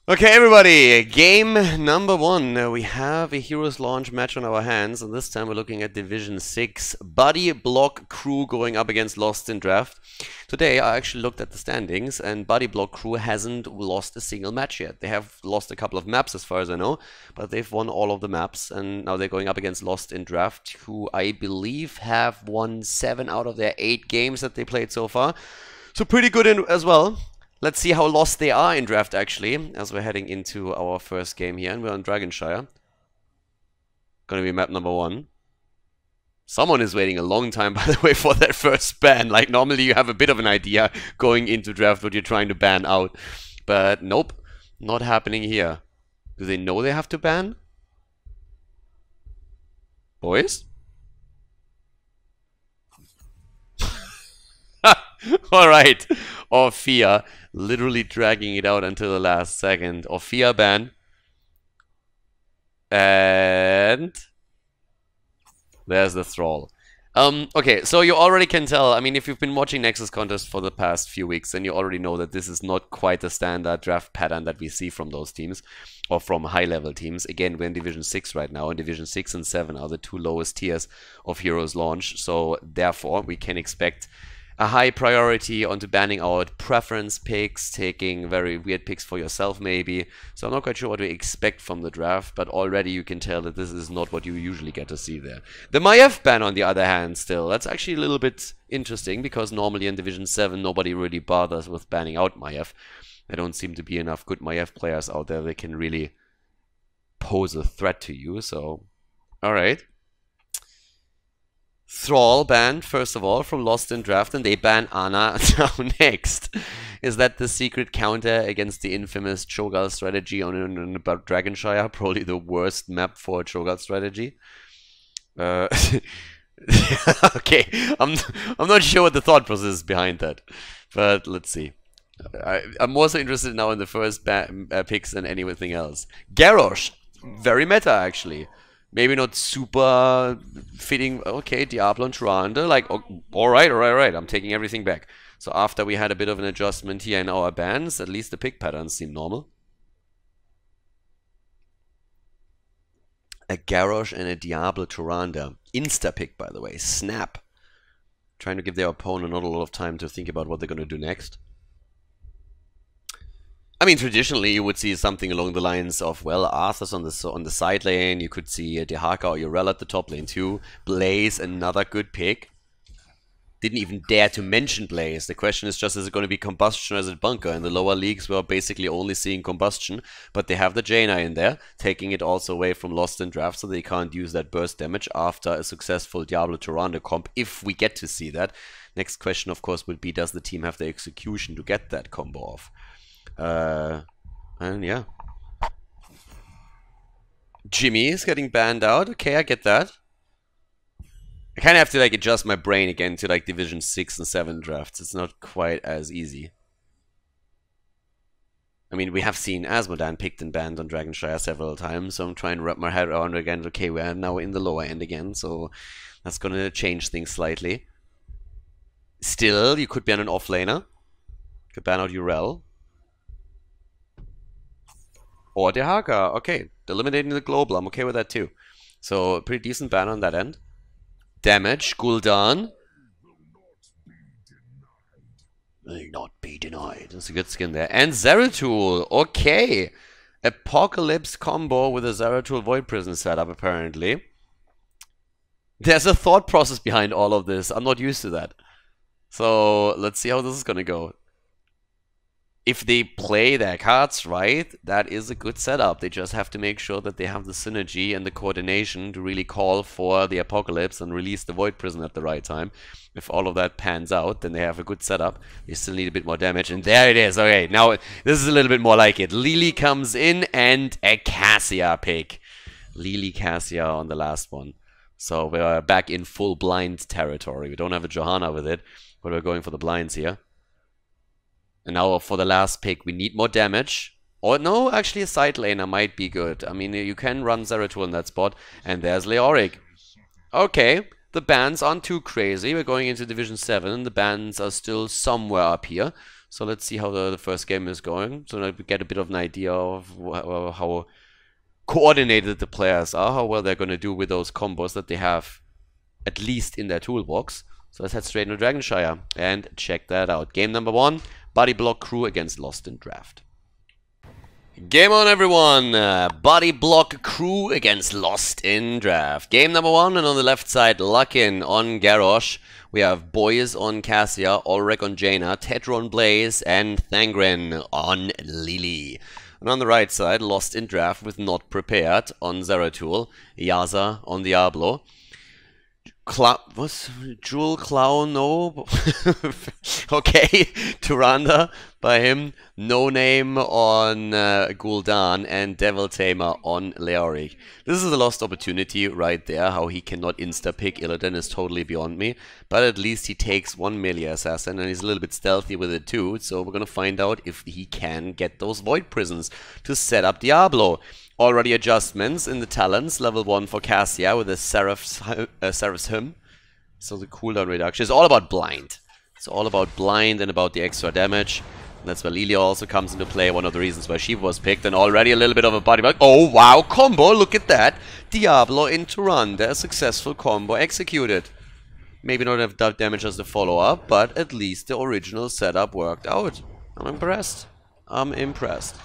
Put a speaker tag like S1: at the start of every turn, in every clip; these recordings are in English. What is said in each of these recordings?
S1: Okay, everybody, game number one. We have a Heroes Launch match on our hands, and this time we're looking at Division 6 Buddy Block Crew going up against Lost in Draft. Today I actually looked at the standings, and Buddy Block Crew hasn't lost a single match yet. They have lost a couple of maps as far as I know, but they've won all of the maps, and now they're going up against Lost in Draft, who I believe have won 7 out of their 8 games that they played so far. So pretty good as well. Let's see how lost they are in draft, actually, as we're heading into our first game here, and we're on Dragonshire. Gonna be map number 1. Someone is waiting a long time, by the way, for that first ban. Like, normally you have a bit of an idea going into draft what you're trying to ban out. But nope, not happening here. Do they know they have to ban? Boys? Alright. Orphea, literally dragging it out until the last second. Orphea ban. And there's the Thrall. Okay, so you already can tell, I mean, if you've been watching Nexus Contest for the past few weeks, then you already know that this is not quite the standard draft pattern that we see from those teams, or from high-level teams. Again, we're in Division 6 right now, and Division 6 and 7 are the 2 lowest tiers of Heroes Launch, so therefore we can expect a high priority onto banning out preference picks, taking very weird picks for yourself maybe. So I'm not quite sure what to expect from the draft, but already you can tell that this is not what you usually get to see there. The Maiev ban, on the other hand, still, that's actually a little bit interesting, because normally in Division 7 nobody really bothers with banning out Maiev. There don't seem to be enough good Maiev players out there that can really pose a threat to you, so alright. Thrall banned, first of all, from Lost in Draft, and they ban Ana now next. Is that the secret counter against the infamous Cho'Gall strategy on Dragonshire? Probably the worst map for a Cho'Gall strategy. Okay, I'm not sure what the thought process is behind that, but let's see. I'm also interested now in the first picks than anything else. Garrosh, very meta actually. Maybe not super fitting. Okay, Diablo and Tyrande. Like, alright. I'm taking everything back. So after we had a bit of an adjustment here in our bans, at least the pick patterns seem normal. A Garrosh and a Diablo Tyrande. Insta-pick, by the way. Snap. Trying to give their opponent not a lot of time to think about what they're going to do next. I mean, traditionally, you would see something along the lines of, well, Arthur's on the side lane. You could see Dehaka or Urel at the top lane too. Blaze, another good pick. Didn't even dare to mention Blaze. The question is just, is it going to be Combustion or is it Bunker? In the lower leagues, we're basically only seeing Combustion. But they have the Jaina in there, taking it also away from Lost in Draft, so they can't use that burst damage after a successful Diablo Tyrande comp, if we get to see that. Next question, of course, would be, does the team have the execution to get that combo off? And yeah. Jimmy is getting banned out. Okay, I get that. I kind of have to like adjust my brain again to like Division 6 and 7 drafts. It's not quite as easy. I mean, we have seen Asmodan picked and banned on Dragonshire several times, so I'm trying to wrap my head around again. Okay, we're now in the lower end again, so that's gonna change things slightly. Still, you could ban an offlaner. Could ban out Urel. Or Dehaka. Okay, eliminating the global. I'm okay with that too. So, pretty decent ban on that end. Damage, Gul'dan. Will not be denied. That's a good skin there. And Zeratul. Okay. Apocalypse combo with a Zeratul Void Prison setup, apparently. There's a thought process behind all of this. I'm not used to that. So, let's see how this is gonna go. If they play their cards right, that is a good setup. They just have to make sure that they have the synergy and the coordination to really call for the Apocalypse and release the Void Prison at the right time. If all of that pans out, then they have a good setup. They still need a bit more damage, and there it is. Okay, now this is a little bit more like it. Lily comes in, and a Cassia pick. Lily Cassia on the last one. So we're back in full blind territory. We don't have a Johanna with it, but we're going for the blinds here. And now for the last pick, we need more damage. Or no, actually a side laner might be good. I mean, you can run Zeratul in that spot. And there's Leoric. Okay, the bans aren't too crazy. We're going into Division 7. The bans are still somewhere up here. So let's see how the first game is going, so that we get a bit of an idea of how coordinated the players are, how well they're going to do with those combos that they have at least in their toolbox. So let's head straight into Dragonshire and check that out. Game number 1, Body Block Crew against Lost in Draft. Game on, everyone! Body Block Crew against Lost in Draft. Game number 1, and on the left side, Luckin on Garrosh. We have Boys on Cassia, Ulrich on Jaina, Tetra on Blaze, and Thangren on Lily. And on the right side, Lost in Draft with Not Prepared on Zeratul, Yaza on Diablo. Jewel Clown, no. Okay, Tyrande by him, No Name on Gul'dan, and Devil Tamer on Leoric. This is a lost opportunity right there. How he cannot insta-pick Illidan is totally beyond me, but at least he takes one melee assassin, and he's a little bit stealthy with it too, so we're gonna find out if he can get those Void Prisons to set up Diablo. Already adjustments in the talents, level 1 for Cassia with a Seraph's Hymn. So the cooldown reduction is all about blind. It's all about blind and about the extra damage. And that's where Lilia also comes into play, one of the reasons why she was picked. And already a little bit of a body block. Oh wow, combo, look at that. Diablo into Tyrande, a successful combo executed. Maybe not have damage as the follow-up, but at least the original setup worked out. I'm impressed. I'm impressed.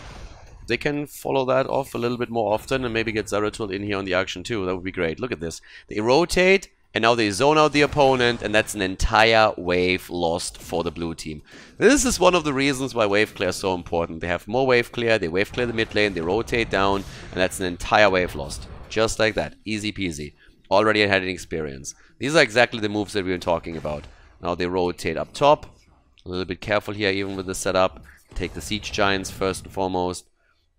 S1: They can follow that off a little bit more often and maybe get Zeratul in here on the action too. That would be great. Look at this. They rotate and now they zone out the opponent, and that's an entire wave lost for the blue team. This is one of the reasons why wave clear is so important. They have more wave clear, they wave clear the mid lane, they rotate down, and that's an entire wave lost. Just like that. Easy peasy. Already had an experience. These are exactly the moves that we've been talking about. Now they rotate up top. A little bit careful here even with the setup. Take the Siege Giants first and foremost.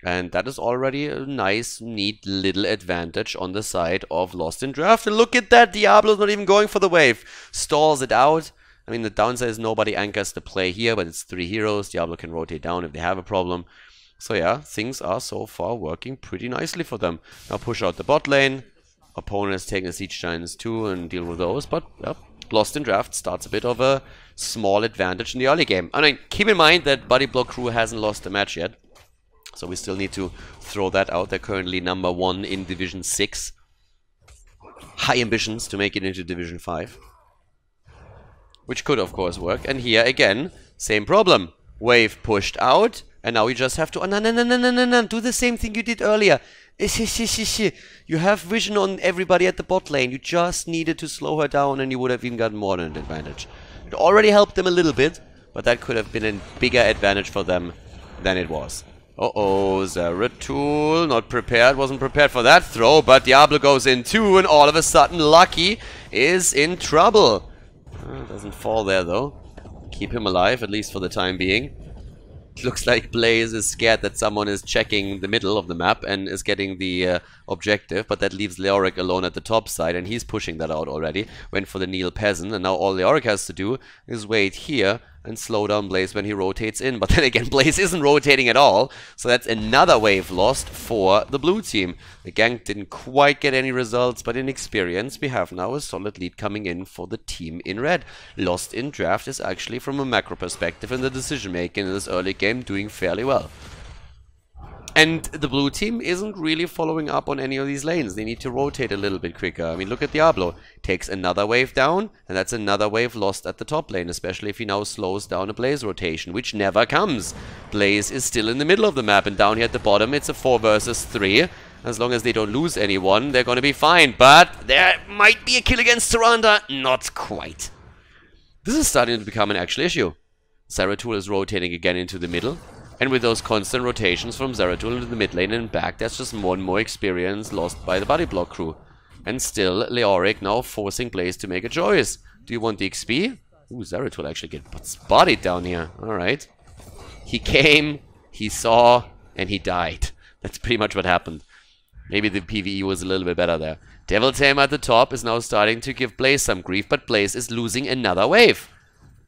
S1: And that is already a nice, neat little advantage on the side of Lost in Draft. And look at that, Diablo's not even going for the wave. Stalls it out. I mean, the downside is nobody anchors the play here, but it's 3 heroes. Diablo can rotate down if they have a problem. So yeah, things are so far working pretty nicely for them. Now push out the bot lane. Opponent is taking the Siege Giants too and deal with those. But yep, Lost in Draft starts a bit of a small advantage in the early game. I mean, keep in mind that Body Block Crew hasn't lost a match yet. So we still need to throw that out. They're currently number 1 in Division 6. High ambitions to make it into Division 5. Which could, of course, work. And here, again, same problem. Wave pushed out. And now we just have to... Oh, no. Do the same thing you did earlier. You have vision on everybody at the bot lane. You just needed to slow her down and you would have even gotten more than an advantage. It already helped them a little bit. But that could have been a bigger advantage for them than it was. Uh-oh, Zeratul, not prepared, wasn't prepared for that throw, but Diablo goes in too, and all of a sudden Lucky is in trouble. Doesn't fall there though. Keep him alive, at least for the time being. Looks like Blaze is scared that someone is checking the middle of the map and is getting the objective, but that leaves Leoric alone at the top side, and he's pushing that out already. Went for the Neil Peasant, and now all Leoric has to do is wait here and slow down Blaze when he rotates in. But then again, Blaze isn't rotating at all, so that's another wave lost for the blue team. The gank didn't quite get any results, but in experience, we have now a solid lead coming in for the team in red. Lost in Draft is actually, from a macro perspective and the decision making in this early game, doing fairly well. And the blue team isn't really following up on any of these lanes. They need to rotate a little bit quicker. I mean, look at Diablo. Takes another wave down, and that's another wave lost at the top lane, especially if he now slows down a Blaze rotation, which never comes. Blaze is still in the middle of the map, and down here at the bottom, it's a 4 versus 3. As long as they don't lose anyone, they're going to be fine. But there might be a kill against Tyrande. Not quite. This is starting to become an actual issue. Zeratul is rotating again into the middle. And with those constant rotations from Zeratul into the mid lane and back, that's just more and more experience lost by the Body Block Crew. And still, Leoric now forcing Blaze to make a choice. Do you want the XP? Ooh, Zeratul actually gets bodied down here. Alright. He came, he saw, and he died. That's pretty much what happened. Maybe the PvE was a little bit better there. Devil Tamer at the top is now starting to give Blaze some grief, but Blaze is losing another wave.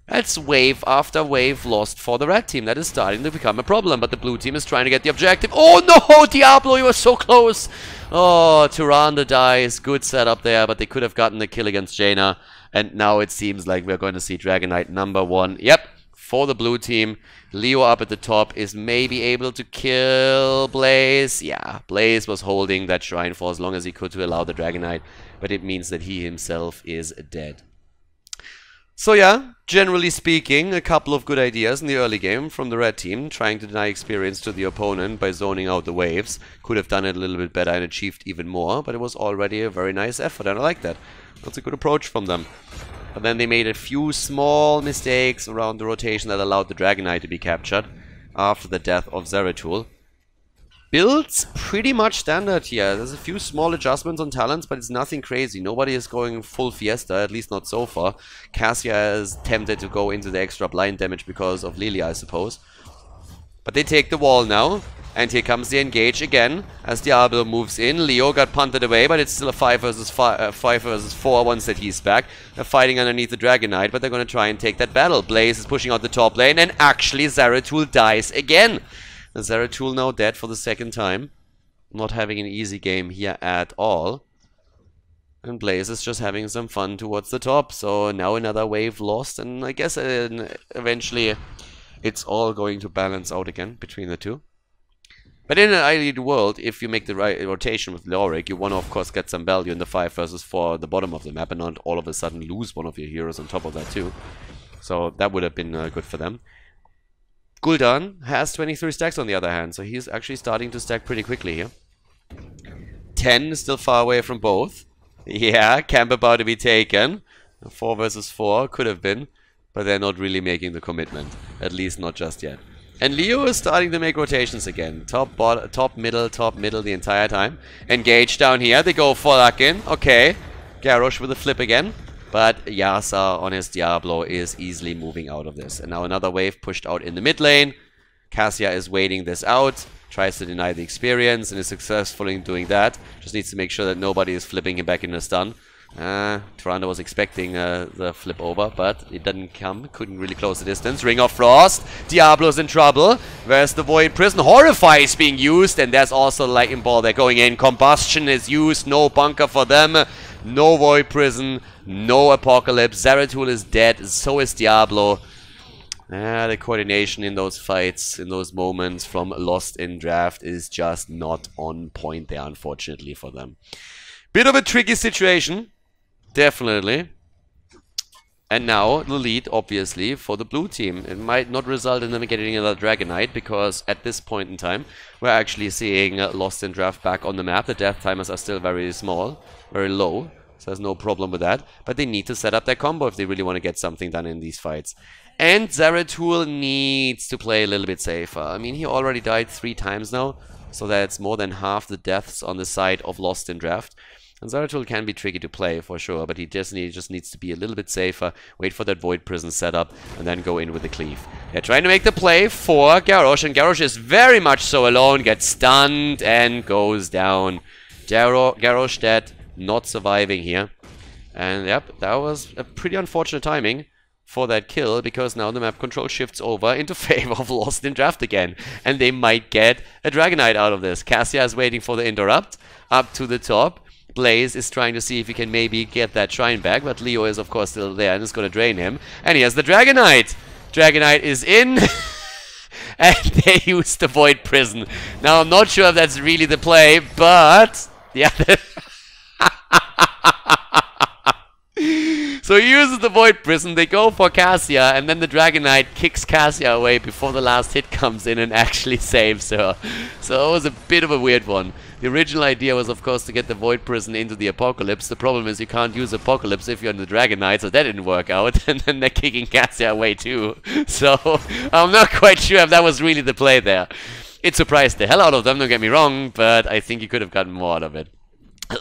S1: That's wave after wave lost for the red team. That is starting to become a problem, but the blue team is trying to get the objective. Oh no, Diablo, you were so close. Oh, Tyrande dies. Good setup there, but they could have gotten the kill against Jaina. And now it seems like we're going to see Dragon Knight number 1. Yep, for the blue team. Leo up at the top is maybe able to kill Blaze. Yeah, Blaze was holding that shrine for as long as he could to allow the Dragonite, but it means that he himself is dead. So yeah, generally speaking, a couple of good ideas in the early game from the red team, trying to deny experience to the opponent by zoning out the waves. Could have done it a little bit better and achieved even more, but it was already a very nice effort, and I like that. That's a good approach from them. But then they made a few small mistakes around the rotation that allowed the Dragonite to be captured after the death of Zeratul. Builds pretty much standard here. There's a few small adjustments on talents, but it's nothing crazy. Nobody is going full Fiesta, at least not so far. Cassia is tempted to go into the extra blind damage because of Lilia, I suppose. But they take the wall now. And here comes the engage again as Diablo moves in. Leo got punted away, but it's still a 5 versus 4 once that he's back. They're fighting underneath the Dragonite, but they're going to try and take that battle. Blaze is pushing out the top lane, and actually Zeratul dies again. Zeratul now dead for the second time. Not having an easy game here at all. And Blaze is just having some fun towards the top. So now another wave lost, and I guess eventually it's all going to balance out again between the two. But in an ideal world, if you make the right rotation with Leoric, you want to of course get some value in the 5 versus 4 at the bottom of the map and not all of a sudden lose one of your heroes on top of that too. So that would have been good for them. Gul'dan has 23 stacks on the other hand, so he's actually starting to stack pretty quickly here. 10 is still far away from both. Yeah, camp about to be taken. 4 versus 4 could have been, but they're not really making the commitment. At least not just yet. And Leo is starting to make rotations again. Top, bottom, top, middle the entire time. Engage down here. They go for Lakin. Okay. Garrosh with a flip again. But Yasa on his Diablo is easily moving out of this. And now another wave pushed out in the mid lane. Cassia is waiting this out. Tries to deny the experience and is successful in doing that. Just needs to make sure that nobody is flipping him back in a stun. Toronto was expecting the flip over, but it didn't come. Couldn't really close the distance. Ring of Frost. Diablo's in trouble. Where's the Void Prison? Horrify is being used, and there's also Lightning Ball. They're going in. Combustion is used. No bunker for them. No Void Prison. No Apocalypse. Zeratul is dead. So is Diablo. The coordination in those fights, in those moments from Lost in Draft is just not on point there, unfortunately, for them. Bit of a tricky situation. Definitely. And now the lead, obviously, for the blue team. It might not result in them getting another Dragonite, because at this point in time, we're actually seeing Lost in Draft back on the map. The death timers are still very small, very low, so there's no problem with that. But they need to set up their combo if they really want to get something done in these fights. And Zeratul needs to play a little bit safer. I mean, he already died 3 times now, so that's more than half the deaths on the side of Lost in Draft. And Zeratul can be tricky to play, for sure, but he just needs to be a little bit safer, wait for that Void Prison setup, and then go in with the Cleave. They're trying to make the play for Garrosh, and Garrosh is very much so alone, gets stunned, and goes down. Garrosh dead, not surviving here. And yep, that was a pretty unfortunate timing for that kill, because now the map control shifts over into favor of Lost in Draft again. And they might get a Dragonite out of this. Cassia is waiting for the interrupt, up to the top. Blaze is trying to see if he can maybe get that shrine back, but Leo is of course still there and is going to drain him. And he has the Dragonite! Dragonite is in! And they use the Void Prison. Now I'm not sure if that's really the play, but... yeah. So he uses the Void Prison, they go for Cassia, and then the Dragonite kicks Cassia away before the last hit comes in and actually saves her. So it was a bit of a weird one. The original idea was, of course, to get the Void Prison into the Apocalypse. The problem is you can't use Apocalypse if you're in the Dragonite, so that didn't work out. And then they're kicking Cassia away too. So I'm not quite sure if that was really the play there. It surprised the hell out of them, don't get me wrong, but I think you could have gotten more out of it.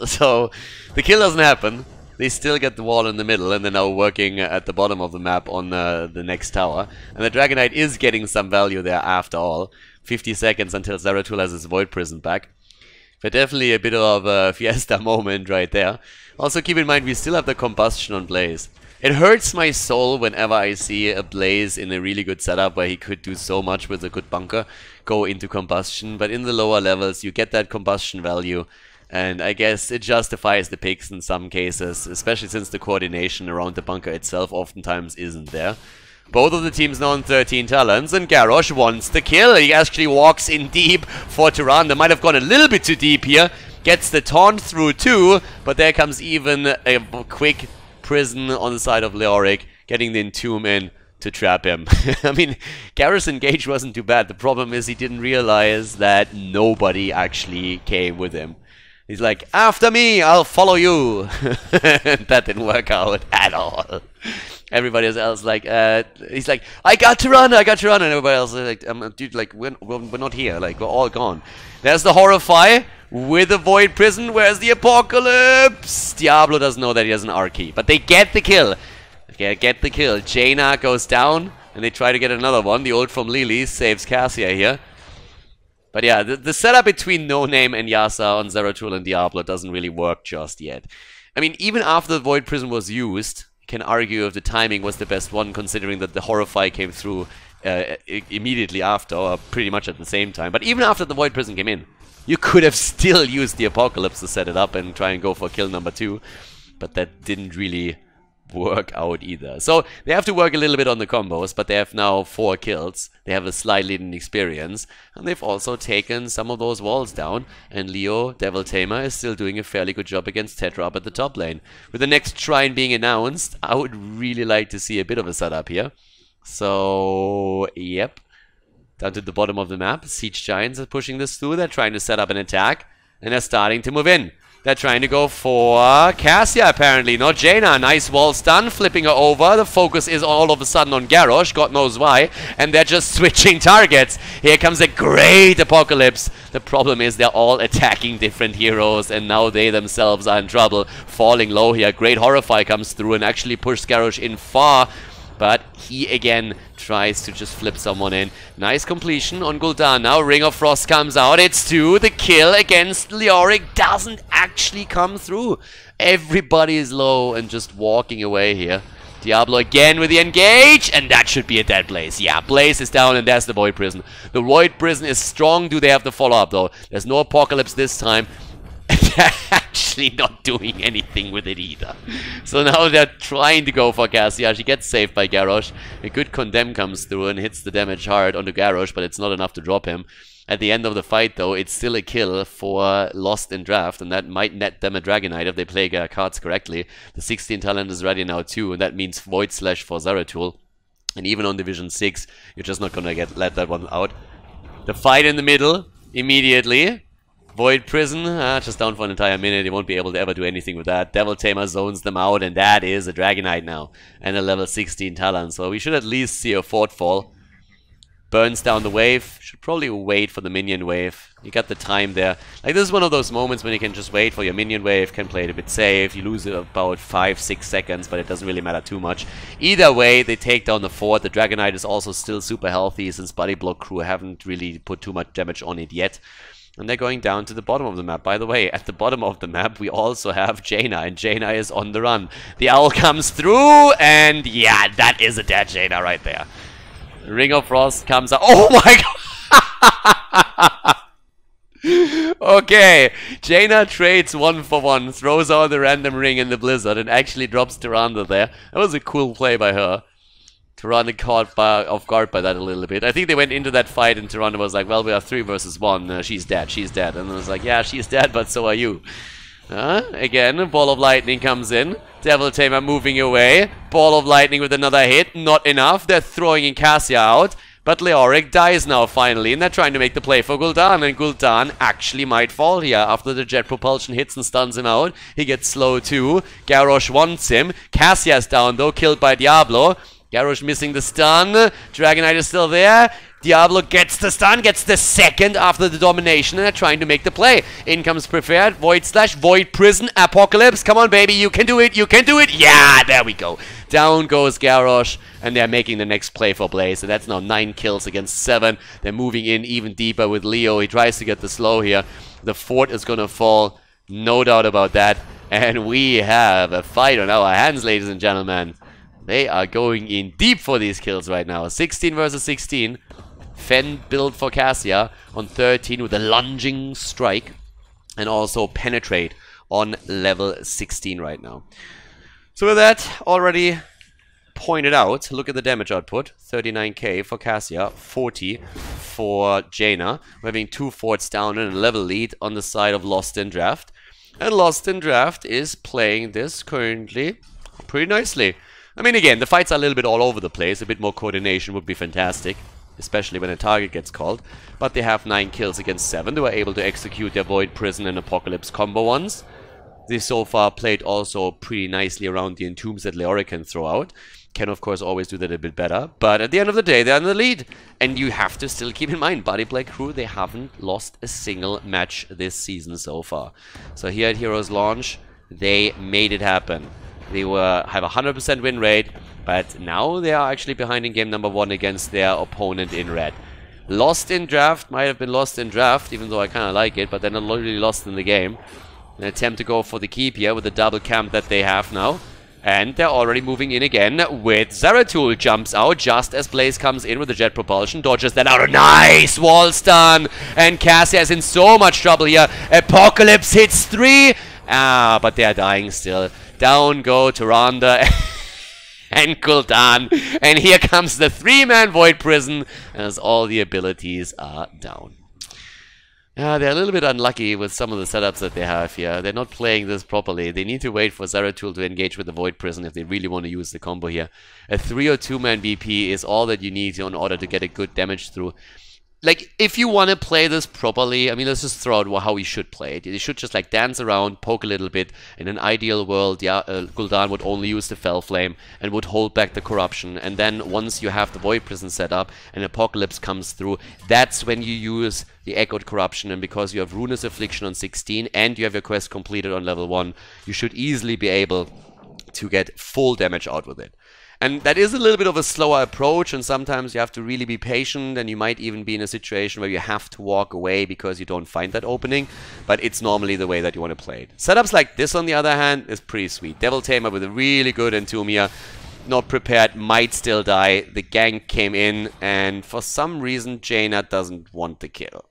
S1: So the kill doesn't happen. They still get the wall in the middle, and they're now working at the bottom of the map on the next tower. And the Dragonite is getting some value there after all. 50 seconds until Zeratul has his Void Prison back. But definitely a bit of a fiesta moment right there. Also keep in mind, we still have the combustion on Blaze. It hurts my soul whenever I see a Blaze in a really good setup where he could do so much with a good bunker go into combustion. But in the lower levels, you get that combustion value. And I guess it justifies the picks in some cases, especially since the coordination around the bunker itself oftentimes isn't there. Both of the teams now on 13 talents, and Garrosh wants the kill. He actually walks in deep for Tyrande. Might have gone a little bit too deep here. Gets the taunt through too, but there comes even a quick prison on the side of Leoric, getting the Entomb in to trap him. I mean, Garrosh's engage wasn't too bad. The problem is he didn't realize that nobody actually came with him. He's like, after me, I'll follow you. That didn't work out at all. Everybody else like, he's like, I got to run. And everybody else is like, dude, like, we're not here. Like, we're all gone. There's the Horrify with the Void Prison. Where's the Apocalypse? Diablo doesn't know that he has an R key, but they get the kill. Okay, get the kill. Jaina goes down, and they try to get another one. The ult from Lily saves Cassia here. But yeah, the setup between No Name and Yasa on Zeratul and Diablo doesn't really work just yet. I mean, even after the Void Prison was used, you can argue if the timing was the best one, considering that the Horrify came through immediately after, or pretty much at the same time. But even after the Void Prison came in, you could have still used the Apocalypse to set it up and try and go for kill number 2. But that didn't really work out either. So they have to work a little bit on the combos, but they have now 4 kills. They have a slight lead in experience, and they've also taken some of those walls down, and Leo, Devil Tamer, is still doing a fairly good job against Tetra up at the top lane. With the next shrine being announced, I would really like to see a bit of a setup here. So, yep. Down to the bottom of the map, Siege Giants are pushing this through. They're trying to set up an attack, and they're starting to move in. They're trying to go for Cassia, apparently, not Jaina. Nice wall stun, flipping her over. The focus is all of a sudden on Garrosh, God knows why. And they're just switching targets. Here comes a great Apocalypse. The problem is they're all attacking different heroes, and now they themselves are in trouble. Falling low here. Great Horrify comes through and actually pushes Garrosh in far. But he again tries to just flip someone in. Nice completion on Gul'dan. Now Ring of Frost comes out. It's 2. The kill against Leoric doesn't actually come through. Everybody is low and just walking away here. Diablo again with the engage, and that should be a dead Blaze. Yeah, Blaze is down, and there's the Void Prison. The Void Prison is strong. Do they have the follow-up, though? There's no Apocalypse this time. They're actually not doing anything with it either. So now they're trying to go for Cassia. She gets saved by Garrosh. A good Condemn comes through and hits the damage hard onto Garrosh, but it's not enough to drop him. At the end of the fight, though, it's still a kill for Lost in Draft, and that might net them a Dragonite if they play their cards correctly. The 16 talent is ready now too, and that means Void Slash for Zeratul. And even on Division 6, you're just not gonna let that one out. The fight in the middle, immediately. Void Prison, just down for an entire minute. He won't be able to ever do anything with that. Devil Tamer zones them out, and that is a Dragonite now. And a level 16 talent, so we should at least see a Fort Fall. Burns down the wave. Should probably wait for the minion wave. You got the time there. Like, this is one of those moments when you can just wait for your minion wave, can play it a bit safe. You lose it about 5-6 seconds, but it doesn't really matter too much. Either way, they take down the fort. The Dragonite is also still super healthy, since Body Block crew haven't really put too much damage on it yet. And they're going down to the bottom of the map. By the way, at the bottom of the map, we also have Jaina, and Jaina is on the run. The owl comes through, and yeah, that is a dead Jaina right there. Ring of Frost comes out. Oh my god! Okay, Jaina trades 1 for 1, throws out the random ring in the blizzard, and actually drops Tyrande there. That was a cool play by her. Tyrande caught off guard by that a little bit. I think they went into that fight and Tyrande was like, well, we are 3 versus 1. She's dead, she's dead. And I was like, yeah, she's dead, but so are you. Again, Ball of Lightning comes in. Devil Tamer moving away. Ball of Lightning with another hit. Not enough. They're throwing in Cassia out. But Leoric dies now finally, and they're trying to make the play for Gul'dan. And Gul'dan actually might fall here after the jet propulsion hits and stuns him out. He gets slow too. Garrosh wants him. Cassia's down though, killed by Diablo. Garrosh missing the stun. Dragonite is still there. Diablo gets the stun, gets the second after the domination, and they're trying to make the play. In comes Preferred, Void Slash, Void Prison, Apocalypse. Come on, baby, you can do it, you can do it. Yeah, there we go. Down goes Garrosh, and they're making the next play for Blaze. So that's now 9 kills against 7. They're moving in even deeper with Leo. He tries to get the slow here. The fort is going to fall, no doubt about that. And we have a fight on our hands, ladies and gentlemen. They are going in deep for these kills right now. 16 versus 16. Fen build for Cassia on 13 with a lunging strike. And also Penetrate on level 16 right now. So with that, already pointed out, look at the damage output. 39k for Cassia, 40 for Jaina. We're having 2 forts down and a level lead on the side of Lost in Draft. And Lost in Draft is playing this currently pretty nicely. I mean, again, the fights are a little bit all over the place. A bit more coordination would be fantastic, especially when a target gets called. But they have 9 kills against 7. They were able to execute their Void Prison and Apocalypse combo ones. They so far played also pretty nicely around the entombs that Leoric can throw out. Can, of course, always do that a bit better. But at the end of the day, they're in the lead. And you have to still keep in mind, Body Black Crew, they haven't lost a single match this season so far. So here at Heroes Launch, they made it happen. They have a 100% win rate, but now they are actually behind in game number 1 against their opponent in red. Lost in Draft, might have been lost in Draft, even though I kind of like it, but they're not really lost in the game. An attempt to go for the keep here with the double camp that they have now. And they're already moving in again with Zeratul jumps out just as Blaze comes in with the jet propulsion, dodges that out. A nice wall stun! And Cassia is in so much trouble here. Apocalypse hits 3! But they're dying still. Down go Tyrande and Khaldor. And here comes the 3-man Void Prison as all the abilities are down. They're a little bit unlucky with some of the setups that they have here. They're not playing this properly. They need to wait for Zeratul to engage with the Void Prison if they really want to use the combo here. A 3 or 2-man BP is all that you need in order to get a good damage through. Like, if you want to play this properly, I mean, let's just throw out how we should play it. You should just, like, dance around, poke a little bit. In an ideal world, yeah, Khaldor would only use the Fell Flame and would hold back the corruption. And then, once you have the Void Prison set up and Apocalypse comes through, that's when you use the Echoed Corruption. And because you have Ruinous Affliction on 16 and you have your quest completed on level 1, you should easily be able to get full damage out with it. And that is a little bit of a slower approach, and sometimes you have to really be patient, and you might even be in a situation where you have to walk away because you don't find that opening, but it's normally the way that you want to play it. Setups like this, on the other hand, is pretty sweet. Devil Tamer with a really good Entomb here. Not prepared, might still die. The gank came in, and for some reason, Jaina doesn't want the kill.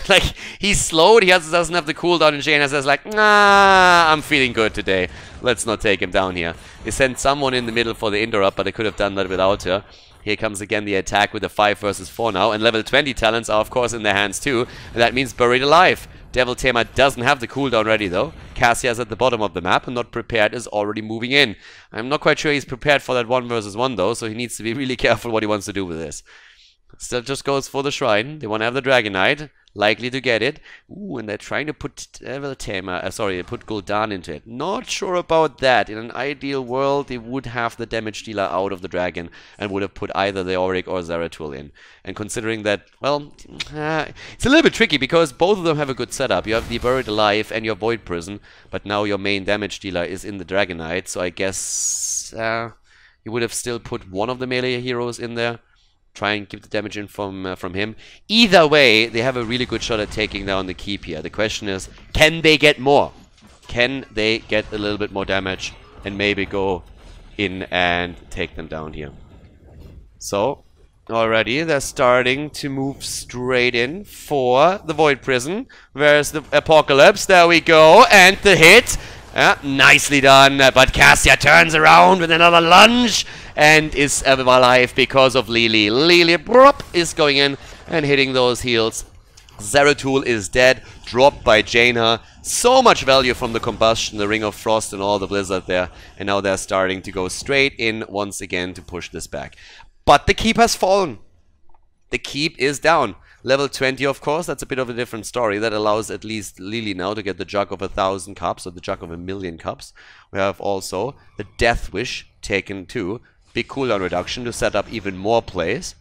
S1: Like, he's slowed, he doesn't have the cooldown, and Jaina says like, nah, I'm feeling good today. Let's not take him down here. They sent someone in the middle for the interrupt, but they could have done that without her. Here comes again the attack with the 5 versus 4 now, and level 20 talents are of course in their hands too, and that means Buried Alive. Devil Tamer doesn't have the cooldown ready though. Cassia's at the bottom of the map, and Not Prepared is already moving in. I'm not quite sure he's prepared for that 1 versus 1 though, so he needs to be really careful what he wants to do with this. Still just goes for the Shrine. They want to have the Dragon Knight. Likely to get it. Ooh, and they're trying to put Devil Tamer, put Khaldor into it. Not sure about that. In an ideal world, they would have the damage dealer out of the dragon and would have put either the Auric or Zeratul in. And considering that, well, it's a little bit tricky because both of them have a good setup. You have the Buried Alive and your Void Prison, but now your main damage dealer is in the Dragon Knight, so I guess you would have still put one of the melee heroes in there. Try and keep the damage in from him. Either way, they have a really good shot at taking down the keep here. The question is, can they get more? Can they get a little bit more damage and maybe go in and take them down here? So, already they're starting to move straight in for the Void Prison. Where's the Apocalypse? There we go. And the hit. Nicely done. But Cassia turns around with another lunge and is alive because of Lily. Lily is going in and hitting those heals. Zeratul is dead, dropped by Jaina. So much value from the combustion, the Ring of Frost and all the Blizzard there. And now they're starting to go straight in once again to push this back. But the keep has fallen. The keep is down. Level 20, of course, that's a bit of a different story. That allows at least Lily now to get the Jug of 1,000 cups, or the Jug of 1,000,000 cups. We have also the Death Wish taken too. Big cooldown reduction to set up even more plays.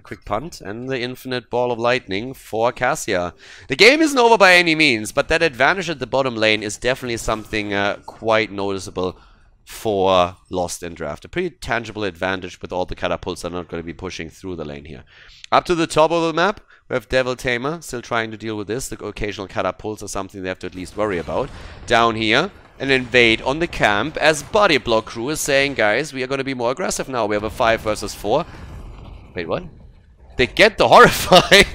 S1: Quick punt, and the Infinite Ball of Lightning for Cassia. The game isn't over by any means, but that advantage at the bottom lane is definitely something quite noticeable for Lost in Draft. A pretty tangible advantage with all the catapults that are not going to be pushing through the lane here. Up to the top of the map, we have Devil Tamer still trying to deal with this. The occasional catapults are something they have to at least worry about. Down here, an invade on the camp as Body Block Crew is saying, guys, we are going to be more aggressive now. We have a 5 versus 4. Wait, what? They get the Horrifying.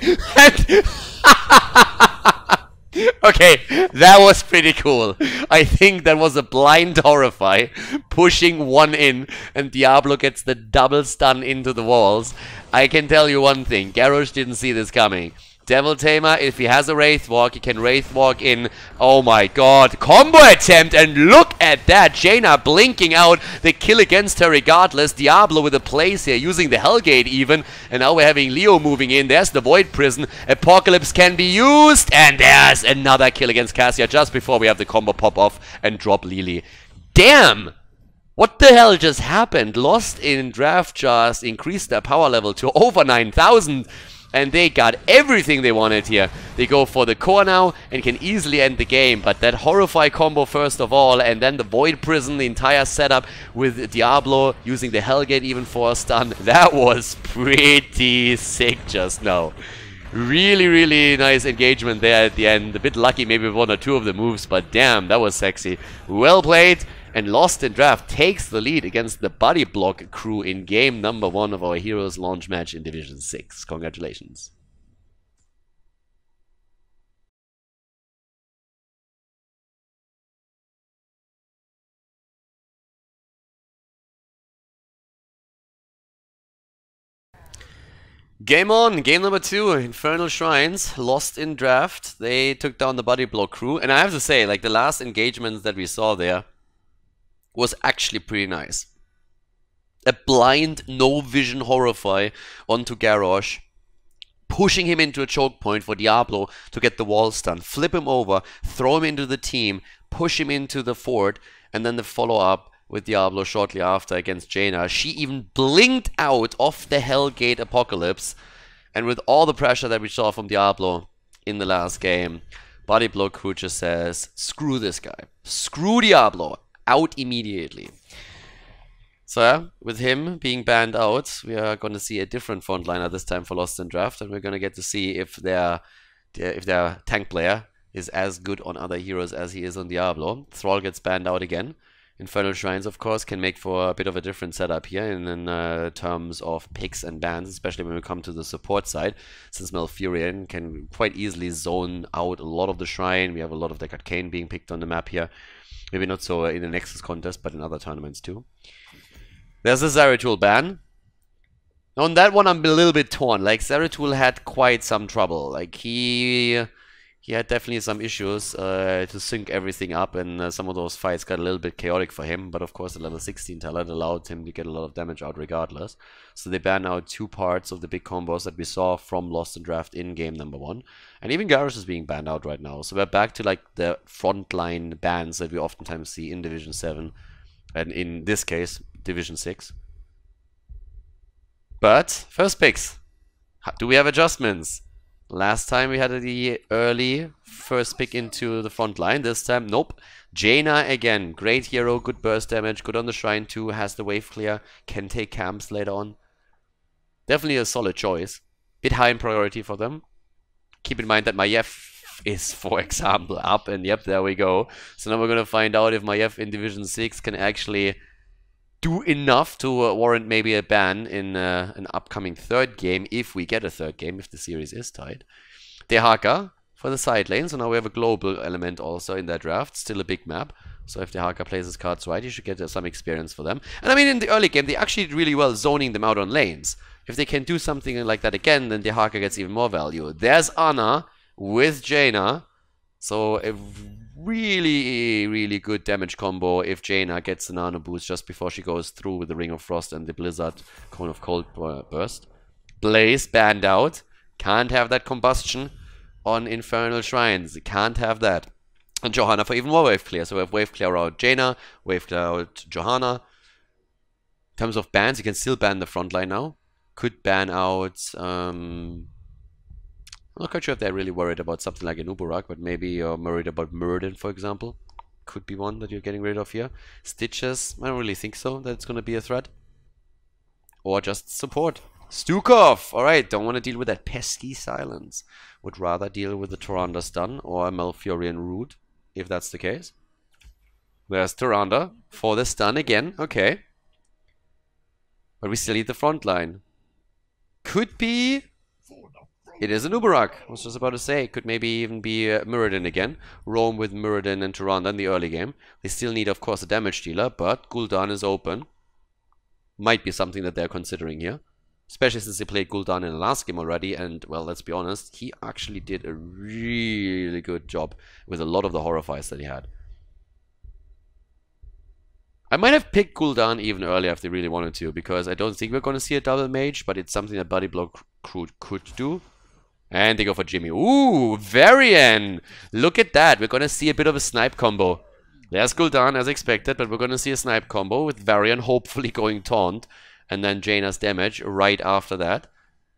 S1: Okay, that was pretty cool. I think that was a blind Horrify pushing one in, and Diablo gets the double stun into the walls. I can tell you one thing, Garrosh didn't see this coming. Devil Tamer, if he has a Wraith Walk, he can Wraith Walk in. Oh my god, combo attempt, and look at that. Jaina blinking out the kill against her regardless. Diablo with a place here, using the Hellgate even. And now we're having Leo moving in. There's the Void Prison. Apocalypse can be used. And there's another kill against Cassia just before we have the combo pop off and drop Lily. Damn! What the hell just happened? Lost in Draft just increased their power level to over 9,000. And they got everything they wanted here. They go for the core now and can easily end the game. But that Horrify combo first of all, and then the Void Prison, the entire setup with Diablo using the Hellgate even for a stun. That was pretty sick just now. Really, really nice engagement there at the end. A bit lucky maybe with one or two of the moves, but damn, that was sexy. Well played. And Lost in Draft takes the lead against the Body Block crew in game number 1 of our Heroes launch match in Division 6. Congratulations. Game on, game number 2, Infernal Shrines, Lost in Draft. They took down the Body Block crew, and I have to say, like the last engagements that we saw there was actually pretty nice. A blind, no vision Horrify onto Garrosh, pushing him into a choke point for Diablo to get the wall stun, flip him over, throw him into the team, push him into the fort, and then the follow-up with Diablo shortly after against Jaina. She even blinked out of the Hellgate Apocalypse, and with all the pressure that we saw from Diablo in the last game, Body Block crew just says, screw this guy, screw Diablo, out immediately. So yeah, with him being banned out, we are going to see a different frontliner this time for Lost in Draft, and we're going to get to see if their tank player is as good on other heroes as he is on Diablo. Thrall gets banned out again. Infernal Shrines, of course, can make for a bit of a different setup here in terms of picks and bans, especially when we come to the support side, since Malfurion can quite easily zone out a lot of the Shrine. We have a lot of the Arcane being picked on the map here. Maybe not so in the Nexus contest, but in other tournaments too. There's a Zeratul ban. On that one, I'm a little bit torn. Like, Zeratul had quite some trouble. Like, he had definitely some issues to sync everything up, and some of those fights got a little bit chaotic for him. But of course, the level 16 talent allowed him to get a lot of damage out regardless. So they banned out 2 parts of the big combos that we saw from Lost in Draft in game number 1. And even Garrosh is being banned out right now. So we're back to like the frontline bans that we oftentimes see in Division 7. And in this case, Division 6. But, first picks. Do we have adjustments? Last time we had the early first pick into the front line. This time, nope. Jaina again. Great hero, good burst damage, good on the shrine too, has the wave clear, can take camps later on. Definitely a solid choice. Bit high in priority for them. Keep in mind that Maiev is, for example, up, and yep, there we go. So now we're going to find out if Maiev in Division 6 can actually do enough to warrant maybe a ban in an upcoming 3rd game, if we get a 3rd game, if the series is tied. Dehaka for the side lane, so now we have a global element also in that draft, still a big map. So if Dehaka plays his cards right, he should get some experience for them. And I mean, in the early game, they actually did really well zoning them out on lanes. If they can do something like that again, then Dehaka gets even more value. There's Anna with Jaina, so a really, really good damage combo if Jaina gets the nano boost just before she goes through with the Ring of Frost and the Blizzard Cone of Cold burst. Blaze banned out. Can't have that combustion on Infernal Shrines. Can't have that. And Johanna for even more wave clear. So we have wave clear out Jaina, wave clear out Johanna. In terms of bans, you can still ban the frontline now. Could ban out I'm not quite sure if they're really worried about something like an Uburak, but maybe you're worried about Murden, for example. Could be one that you're getting rid of here. Stitches, I don't really think so, that it's going to be a threat. Or just support. Stukov! Alright, don't want to deal with that pesky silence. Would rather deal with the Tyrande stun or a Malfurion root, if that's the case. There's Tyrande for the stun again, okay. But we still need the front line. Could be It is a Nubarak. I was just about to say, it could maybe even be Muradin again. Roam with Muradin and Tyrande in the early game. They still need, of course, a damage dealer, but Gul'dan is open. Might be something that they're considering here. Especially since they played Gul'dan in the last game already, and, well, let's be honest, he actually did a really good job with a lot of the Horrifyers that he had. I might have picked Gul'dan even earlier if they really wanted to, because I don't think we're going to see a double mage, but it's something that Buddy Block Crew could do. And they go for Jimmy. Ooh, Varian! Look at that. We're going to see a bit of a snipe combo. There's Gul'dan as expected, but we're going to see a snipe combo with Varian hopefully going taunt. And then Jaina's damage right after that.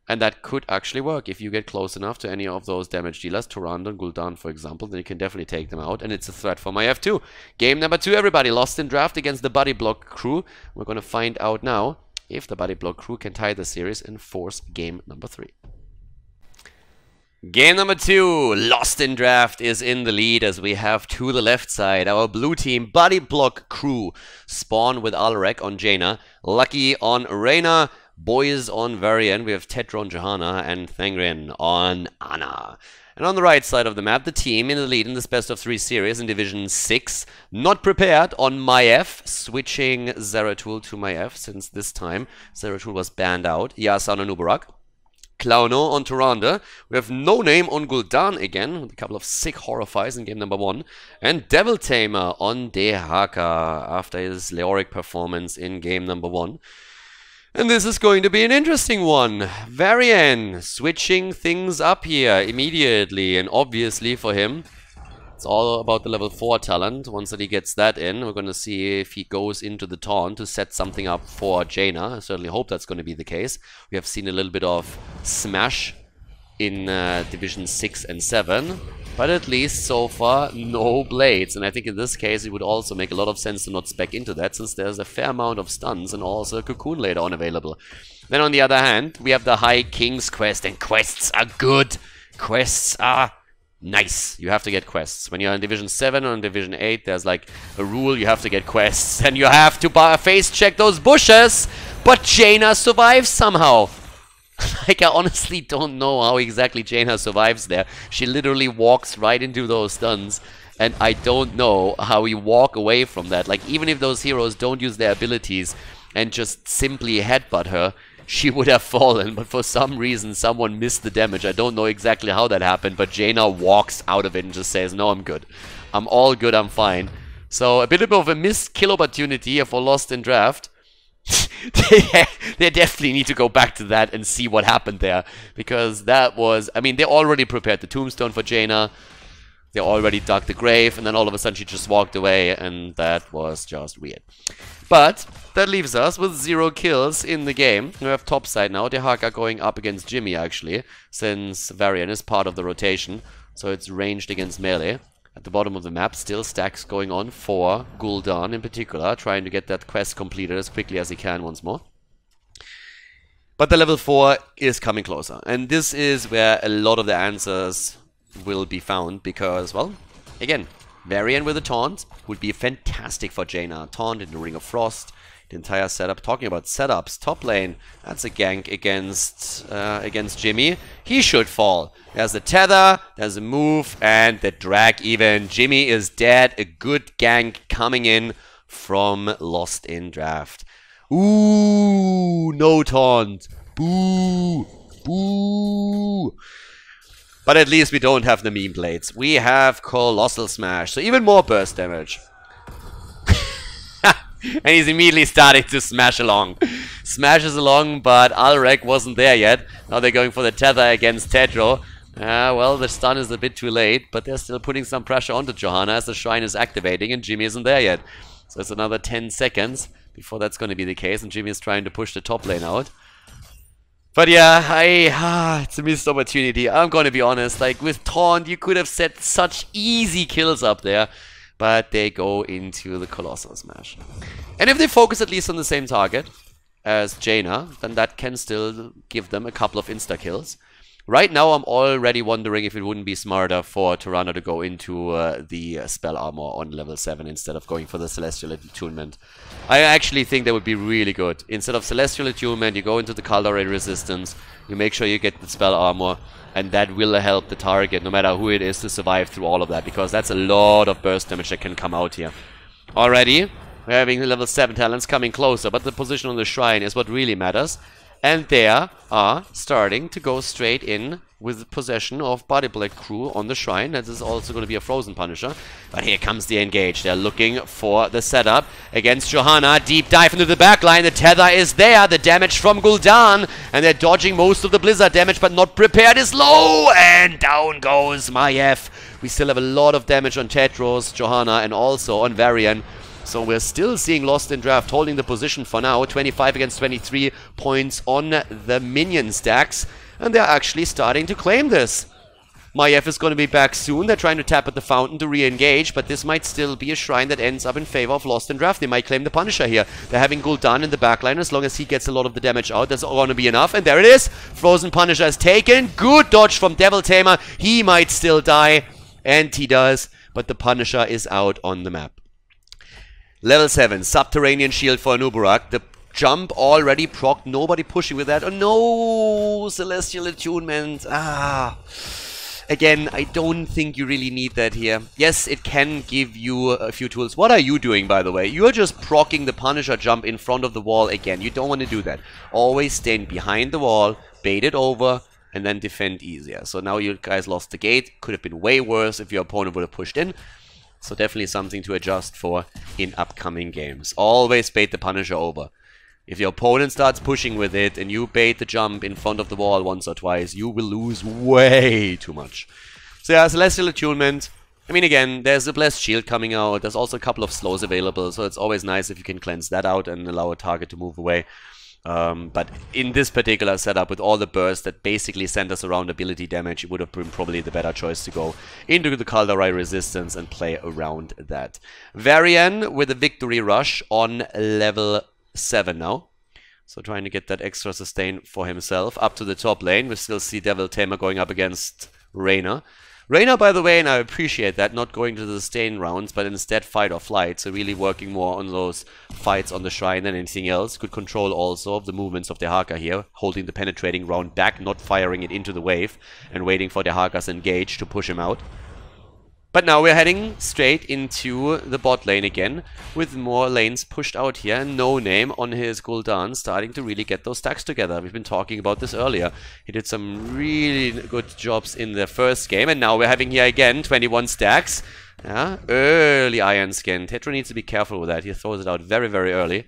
S1: And that could actually work. If you get close enough to any of those damage dealers, Tyrande and Gul'dan for example, then you can definitely take them out. And it's a threat for my F2. Game number 2, everybody. Lost in draft against the Buddy Block Crew. We're going to find out now if the Buddy Block Crew can tie the series and force game number 3. Game number 2, Lost in Draft is in the lead as we have to the left side our blue team Buddy Block Crew. Spawn with Alrek on Jaina, Lucky on Reyna, Boys on Varian. We have Tetra on Johanna and Thangren on Ana. And on the right side of the map, the team in the lead in this best of 3 series in Division 6. Not prepared on MyF, switching Zeratul to MyF since this time Zeratul was banned out. Yasan on Nubarak. Klauno on Tyrande. We have No Name on Gul'dan again, with a couple of sick Horrifyers in game number 1. And Devil Tamer on Dehaka after his Leoric performance in game number 1. And this is going to be an interesting one. Varian switching things up here immediately, and obviously for him, it's all about the level 4 talent. Once that he gets that in, we're going to see if he goes into the taunt to set something up for Jaina. I certainly hope that's going to be the case. We have seen a little bit of Smash in Division 6 and 7. But at least so far, no blades. And I think in this case, it would also make a lot of sense to not spec into that, since there's a fair amount of stuns and also a cocoon later on available. Then on the other hand, we have the High King's quest, and quests are good. Quests are nice. You have to get quests. When you're in Division 7 or in Division 8, there's like a rule, you have to get quests. And you have to face check those bushes. But Jaina survives somehow. Like, I honestly don't know how exactly Jaina survives there. She literally walks right into those stuns. And I don't know how we walk away from that. Like, even if those heroes don't use their abilities and just simply headbutt her, she would have fallen. But for some reason, someone missed the damage. I don't know exactly how that happened. But Jaina walks out of it and just says, no, I'm good. I'm all good, I'm fine. So, a bit of a missed kill opportunity for Lost in Draft. They definitely need to go back to that and see what happened there, because that was, I mean, they already prepared the tombstone for Jaina, they already dug the grave, and then all of a sudden she just walked away, and that was just weird. But that leaves us with 0 kills in the game. We have topside now, Dehaka going up against Jimmy actually, since Varian is part of the rotation, so it's ranged against melee. At the bottom of the map, still stacks going on for Gul'dan in particular, trying to get that quest completed as quickly as he can once more. But the level 4 is coming closer, and this is where a lot of the answers will be found, because, well, again, Varian with a taunt would be fantastic for Jaina. Taunt in the Ring of Frost, the entire setup. Talking about setups, top lane, that's a gank against Jimmy. He should fall. There's a tether, there's a move, and the drag even. Jimmy is dead. A good gank coming in from Lost in Draft. Ooh, no taunt. Boo, boo. But at least we don't have the meme blades. We have Colossal Smash, so even more burst damage. And he's immediately starting to smash along. Smashes along, but Alrek wasn't there yet. Now they're going for the tether against Tedro. Well, the stun is a bit too late, but they're still putting some pressure onto Johanna as the shrine is activating, and Jimmy isn't there yet. So it's another 10 seconds before that's going to be the case, and Jimmy is trying to push the top lane out. But yeah, it's a missed opportunity. I'm going to be honest, like with Taunt, you could have set such easy kills up there. But they go into the Colossal Smash. And if they focus at least on the same target as Jaina, then that can still give them a couple of insta-kills. Right now, I'm already wondering if it wouldn't be smarter for Tirana to go into the spell armor on level 7 instead of going for the Celestial Attunement. I actually think that would be really good. Instead of Celestial Attunement, you go into the Khaldor resistance, you make sure you get the spell armor, and that will help the target, no matter who it is, to survive through all of that, because that's a lot of burst damage that can come out here. Already, we're having the level 7 talents coming closer, but the position on the shrine is what really matters. And they are starting to go straight in with possession of Body Blade Crew on the shrine. That is also going to be a Frozen Punisher. But here comes the engage. They're looking for the setup against Johanna. Deep dive into the backline. The tether is there. The damage from Gul'dan. And they're dodging most of the Blizzard damage, but not prepared is low. And down goes Maiev. We still have a lot of damage on Tedros, Johanna, and also on Varian. So we're still seeing Lost in Draft holding the position for now. 25 against 23 points on the minion stacks. And they're actually starting to claim this. Maiev is going to be back soon. They're trying to tap at the fountain to re-engage. But this might still be a shrine that ends up in favor of Lost in Draft. They might claim the Punisher here. They're having Gul'dan in the backline. As long as he gets a lot of the damage out, that's going to be enough. And there it is. Frozen Punisher is taken. Good dodge from Devil Tamer. He might still die. And he does. But the Punisher is out on the map. Level 7, Subterranean Shield for Anubarak. The jump already procced. Nobody pushing with that. Oh no! Celestial Attunement. Again, I don't think you really need that here. Yes, it can give you a few tools. What are you doing, by the way? You're just proccing the Punisher jump in front of the wall again. You don't want to do that. Always stand behind the wall, bait it over, and then defend easier. So now you guys lost the gate. Could have been way worse if your opponent would have pushed in. So definitely something to adjust for in upcoming games. Always bait the Punisher over. If your opponent starts pushing with it and you bait the jump in front of the wall once or twice, you will lose way too much. So yeah, Celestial Attunement. I mean, again, there's a Blessed Shield coming out. There's also a couple of slows available, so it's always nice if you can cleanse that out and allow a target to move away. But in this particular setup, with all the bursts that basically centers around ability damage, it would have been probably the better choice to go into the Khaldor resistance and play around that. Varian with a victory rush on level 7 now. So trying to get that extra sustain for himself. Up to the top lane, we still see Devil Tamer going up against Reyna. Reyna, by the way, and I appreciate that, not going to the sustain rounds, but instead fight or flight, so really working more on those fights on the shrine than anything else. Good control also of the movements of the Haka here, holding the penetrating round back, not firing it into the wave, and waiting for the Haka's engage to push him out. But now we're heading straight into the bot lane again, with more lanes pushed out here, and No Name on his Gul'dan starting to really get those stacks together. We've been talking about this earlier. He did some really good jobs in the first game, and now we're having here again 21 stacks. Yeah, early Iron Skin. Tetra needs to be careful with that. He throws it out very, very early.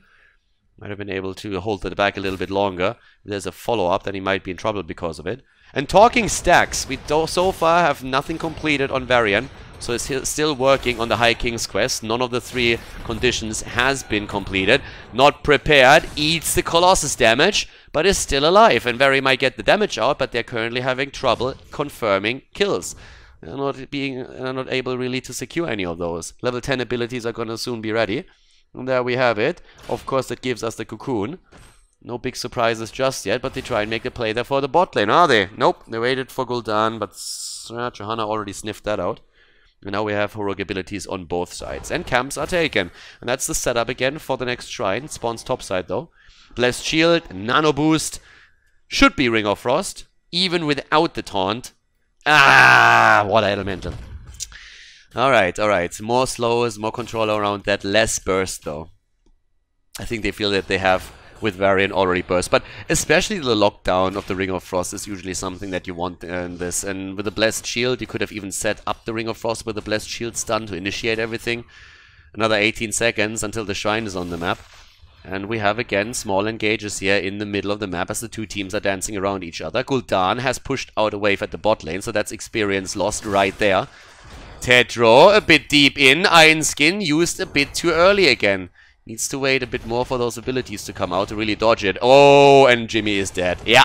S1: Might have been able to hold it back a little bit longer. If there's a follow-up, then he might be in trouble because of it. And talking stacks, we so far have nothing completed on Varian. So it's still working on the High King's quest. None of the 3 conditions has been completed. Not prepared, eats the Colossus damage, but is still alive. And Very might get the damage out, but they're currently having trouble confirming kills. They're not able really to secure any of those. Level 10 abilities are going to soon be ready. And there we have it. Of course, that gives us the Cocoon. No big surprises just yet, but they try and make the play there for the bot lane, are they? Nope, they waited for Gul'dan, but Johanna already sniffed that out. And now we have heroic abilities on both sides. And camps are taken. And that's the setup again for the next shrine. Spawns topside though. Blessed Shield, Nano Boost. Should be Ring of Frost. Even without the taunt. Ah, what elemental. Alright, alright. More slows, more control around that. Less burst though. I think they feel that they have with Varian already burst, but especially the lockdown of the Ring of Frost is usually something that you want in this. And with the Blessed Shield, you could have even set up the Ring of Frost with the Blessed Shield stun to initiate everything. Another 18 seconds until the shrine is on the map. And we have again small engages here in the middle of the map as the 2 teams are dancing around each other. Gul'dan has pushed out a wave at the bot lane, so that's experience lost right there. Tedro a bit deep in, Iron Skin used a bit too early again. Needs to wait a bit more for those abilities to come out to really dodge it. Oh, and Jimmy is dead. Yeah.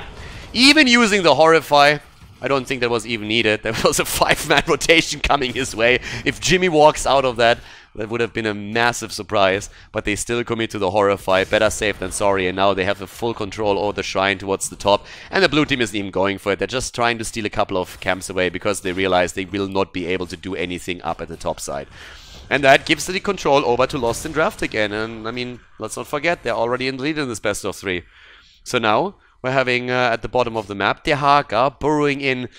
S1: Even using the Horrify, I don't think that was even needed. There was a 5-man rotation coming his way. If Jimmy walks out of that, That would have been a massive surprise, but they still commit to the Horrify. Better safe than sorry, and now they have the full control over the shrine towards the top, and the blue team isn't even going for it. They're just trying to steal a couple of camps away because they realize they will not be able to do anything up at the top side. And that gives the control over to Lost in Draft again, and I mean, let's not forget, they're already in the lead in this best of 3. So now, we're having, at the bottom of the map, Dehaka burrowing in.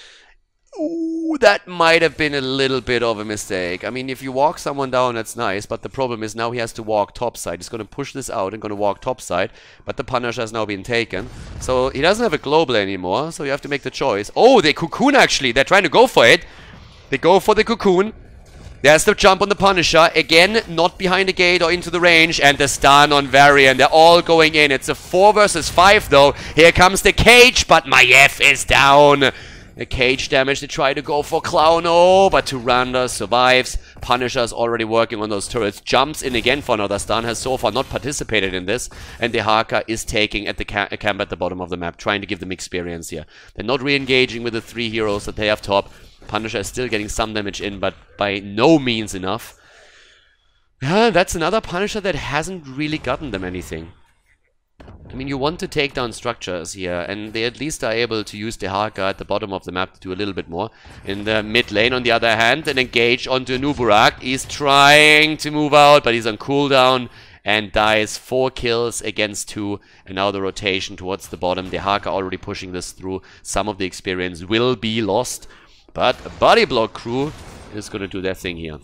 S1: Ooh, that might have been a little bit of a mistake. I mean, if you walk someone down, that's nice, but the problem is now he has to walk topside. He's going to push this out and going to walk topside, but the Punisher has now been taken. So he doesn't have a global anymore, so you have to make the choice. Oh, they cocoon actually. They're trying to go for it. They go for the cocoon. There's the jump on the Punisher. Again, not behind the gate or into the range. And the stun on Varian. They're all going in. It's a 4 versus 5 though. Here comes the cage, but Maiev is down. The cage damage, they try to go for Clown. Oh, but Tyrande survives. Punisher's already working on those turrets. Jumps in again for another stun. Has so far not participated in this. And Dehaka is taking at the camp at the bottom of the map. Trying to give them experience here. They're not re-engaging with the 3 heroes that they have top. Punisher is still getting some damage in, but by no means enough. That's another Punisher that hasn't really gotten them anything. I mean, you want to take down structures here, and they at least are able to use Dehaka at the bottom of the map to do a little bit more. In the mid lane, on the other hand, and engage onto Nuburak. He's trying to move out, but he's on cooldown and dies. 4 kills against 2, and now the rotation towards the bottom. Dehaka already pushing this through. Some of the experience will be lost, but a body block crew is going to do their thing here.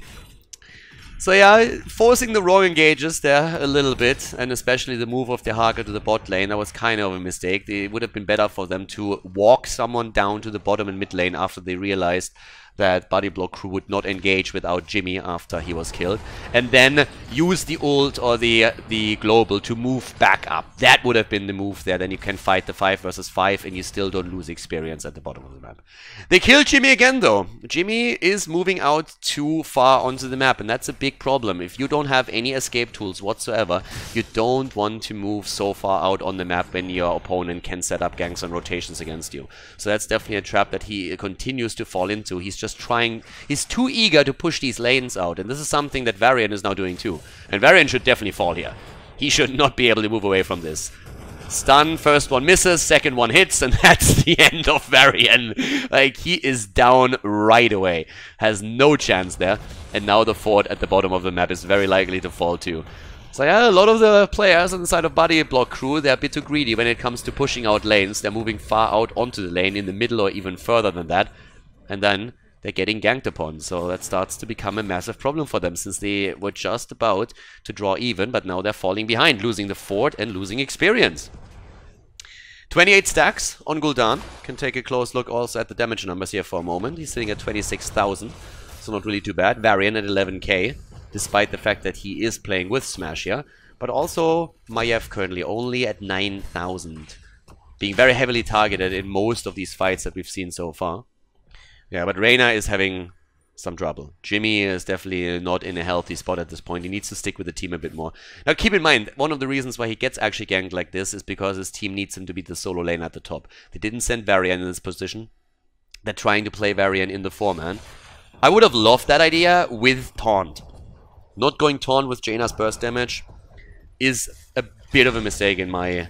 S1: So yeah, forcing the wrong engages there a little bit, and especially the move of Dehaka to the bot lane, that was kind of a mistake. It would have been better for them to walk someone down to the bottom and mid lane after they realized that Body Block crew would not engage without Jimmy after he was killed, and then use the ult or the global to move back up. That would have been the move there. Then you can fight the 5 versus 5 and you still don't lose experience at the bottom of the map. They killed Jimmy again though. Jimmy is moving out too far onto the map, and that's a big problem. If you don't have any escape tools whatsoever, you don't want to move so far out on the map when your opponent can set up ganks and rotations against you. So that's definitely a trap that he continues to fall into. He's just trying, he's too eager to push these lanes out, and this is something that Varian is now doing too. And Varian should definitely fall here. He should not be able to move away from this. Stun, first one misses, second one hits, and that's the end of Varian. Like, he is down right away. Has no chance there. And now the fort at the bottom of the map is very likely to fall too. So yeah, a lot of the players on the side of Body Block crew, they're a bit too greedy when it comes to pushing out lanes. They're moving far out onto the lane, in the middle or even further than that. And then they're getting ganked upon, so that starts to become a massive problem for them, since they were just about to draw even, but now they're falling behind, losing the fort and losing experience. 28 stacks on Gul'dan. Can take a close look also at the damage numbers here for a moment. He's sitting at 26,000, so not really too bad. Varian at 11k, despite the fact that he is playing with Smash here, but also Maiev currently only at 9,000, being very heavily targeted in most of these fights that we've seen so far. Yeah, but Reyna is having some trouble. Jimmy is definitely not in a healthy spot at this point. He needs to stick with the team a bit more. Now keep in mind, one of the reasons why he gets actually ganked like this is because his team needs him to be the solo lane at the top. They didn't send Varian in this position. They're trying to play Varian in the 4-man. I would have loved that idea with Taunt. Not going Taunt with Jaina's burst damage is a bit of a mistake in my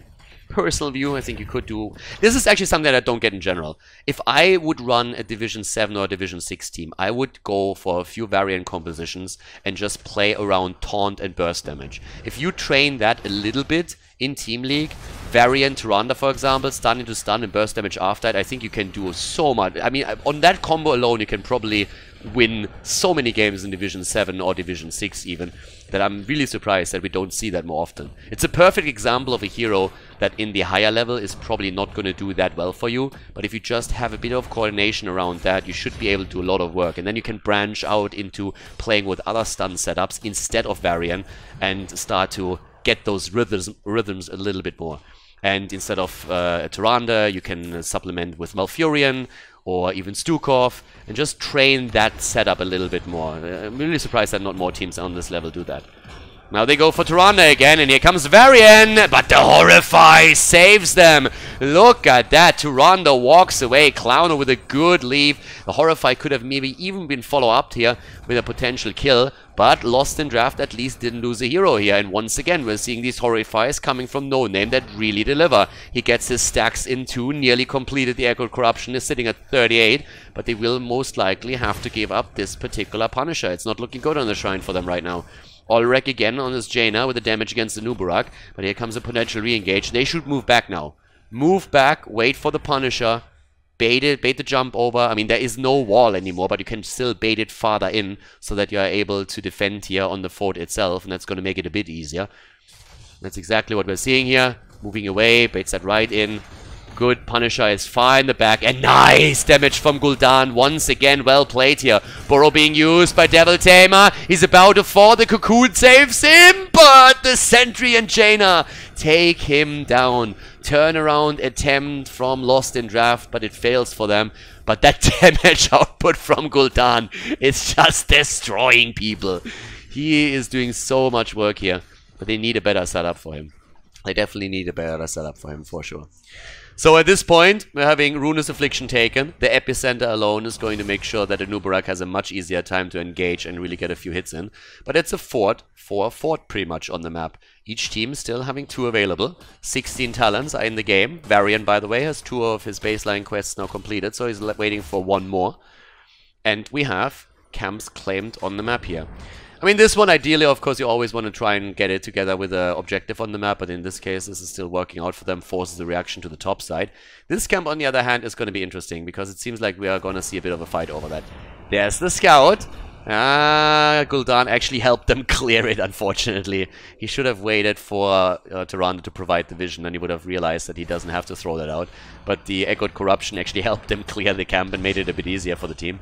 S1: personal view. I think you could do... This is actually something that I don't get in general. If I would run a Division 7 or a Division 6 team, I would go for a few variant compositions and just play around Taunt and burst damage. If you train that a little bit in Team League, Variant Tyrande, for example, stun into stun and burst damage after it, I think you can do so much. I mean, on that combo alone, you can probably win so many games in Division 7 or Division 6 even, that I'm really surprised that we don't see that more often. It's a perfect example of a hero that in the higher level is probably not going to do that well for you, but if you just have a bit of coordination around that, you should be able to do a lot of work, and then you can branch out into playing with other stun setups instead of Varian and start to get those rhythms a little bit more. And instead of Tyrande, you can supplement with Malfurion or even Stukov and just train that setup a little bit more. I'm really surprised that not more teams on this level do that. Now they go for Tyrande again, and here comes Varian, but the Horrify saves them. Look at that. Tyrande walks away. Clowner with a good leave. The Horrify could have maybe even been follow-up here with a potential kill, but Lost in Draft at least didn't lose a hero here. And once again, we're seeing these Horrifies coming from No Name that really deliver. He gets his stacks in 2, nearly completed the Echoed Corruption, is sitting at 38, but they will most likely have to give up this particular Punisher. It's not looking good on the Shrine for them right now. Olrek again on his Jaina with the damage against the Nubarak, but here comes a potential re-engage. They should move back now. Move back, wait for the Punisher, bait the jump over. I mean, there is no wall anymore, but you can still bait it farther in so that you are able to defend here on the fort itself, and that's going to make it a bit easier. That's exactly what we're seeing here. Moving away, baits that right in. Good, Punisher is fine in the back, and nice damage from Gul'dan. Once again, well played here. Burrow being used by Devil Tamer. He's about to fall, the Cocoon saves him, but the Sentry and Jaina take him down. Turnaround attempt from Lost in Draft, but it fails for them. But that damage output from Gul'dan is just destroying people. He is doing so much work here, but they need a better setup for him. They definitely need a better setup for him, for sure. So at this point, we're having Ruinous Affliction taken. The Epicenter alone is going to make sure that the Nubarak has a much easier time to engage and really get a few hits in. But it's a fort for a fort pretty much on the map. Each team still having 2 available. 16 talents are in the game. Varian, by the way, has 2 of his baseline quests now completed, so he's waiting for 1 more. And we have camps claimed on the map here. I mean, this one, ideally, of course, you always want to try and get it together with an objective on the map, but in this case, this is still working out for them, forces the reaction to the top side. This camp, on the other hand, is going to be interesting, because it seems like we are going to see a bit of a fight over that. There's the scout. Gul'dan actually helped them clear it, unfortunately. He should have waited for Tyrande to provide the vision, and he would have realized that he doesn't have to throw that out. But the Echoed Corruption actually helped them clear the camp and made it a bit easier for the team.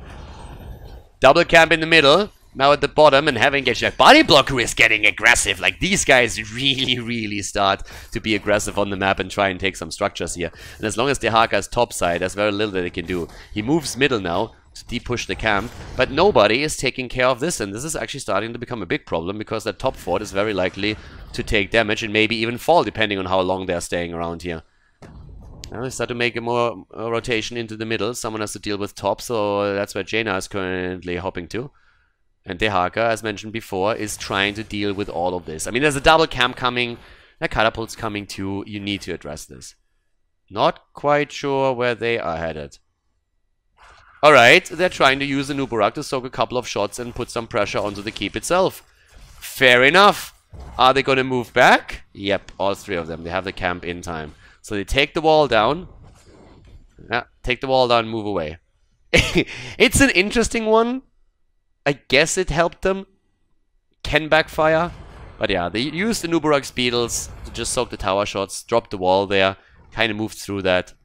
S1: Double camp in the middle. Now at the bottom, and having a body blocker is getting aggressive. Like, these guys really start to be aggressive on the map and try and take some structures here. And as long as Dehaka is top side, there's very little that they can do. He moves middle now to de-push the camp, but nobody is taking care of this, and this is actually starting to become a big problem, because that top fort is very likely to take damage and maybe even fall, depending on how long they're staying around here. Now they start to make a more rotation into the middle. Someone has to deal with top, so that's where Jaina is currently hopping to. And Dehaka, as mentioned before, is trying to deal with all of this. I mean, there's a double camp coming, a catapult's coming too. You need to address this. Not quite sure where they are headed. Alright, they're trying to use the Nubarak to soak a couple of shots and put some pressure onto the keep itself. Fair enough. Are they going to move back? Yep, all 3 of them. They have the camp in time. So they take the wall down. Yeah, take the wall down and move away. It's an interesting one. I guess it helped them. Can backfire. But yeah, they used the Nubarak's Beetles to just soak the tower shots, drop the wall there, kind of moved through that.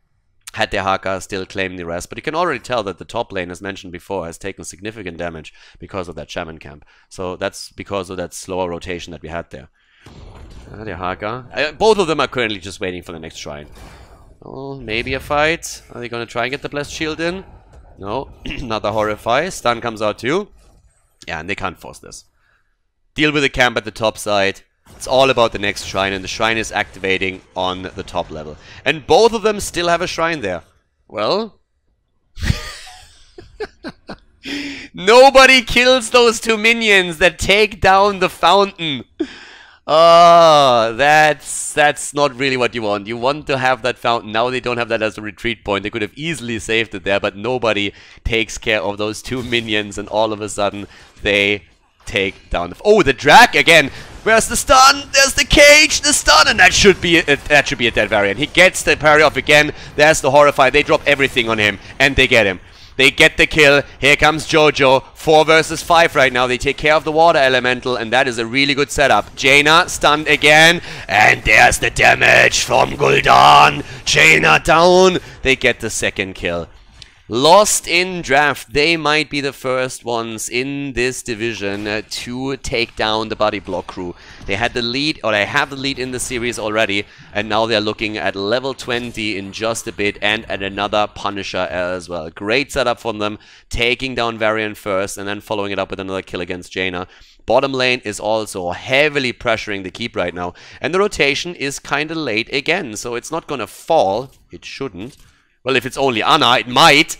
S1: Had Dehaka still claim the rest. But you can already tell that the top lane, as mentioned before, has taken significant damage because of that Shaman camp. So that's because of that slower rotation that we had there. Dehaka. Both of them are currently just waiting for the next shrine. Oh, maybe a fight. Are they going to try and get the Blessed Shield in? No. Another Horrify. Stun comes out too. Yeah, and they can't force this. Deal with the camp at the top side. It's all about the next shrine, and the shrine is activating on the top level. And both of them still have a shrine there. Well... Nobody kills those 2 minions that take down the fountain. Oh, that's not really what you want. You want to have that fountain. Now they don't have that as a retreat point. They could have easily saved it there, but nobody takes care of those 2 minions, and all of a sudden they take down the... Oh, the drag again. Where's the stun? There's the cage, the stun, and that should be a dead Varian. He gets the parry off again. There's the Horrify. They drop everything on him, and they get him. They get the kill. Here comes Jojo. 4 versus 5 right now. They take care of the water elemental, and that is a really good setup. Jaina stunned again, and there's the damage from Gul'dan. Jaina down. They get the second kill. Lost in draft. They might be the first ones in this division to take down the body block crew. They had the lead, or they have the lead in the series already, and now they're looking at level 20 in just a bit, and at another Punisher as well. Great setup from them, taking down Varian first, and then following it up with another kill against Jaina. Bottom lane is also heavily pressuring the keep right now, and the rotation is kind of late again, so it's not gonna fall. It shouldn't. Well, if it's only Ana, it might,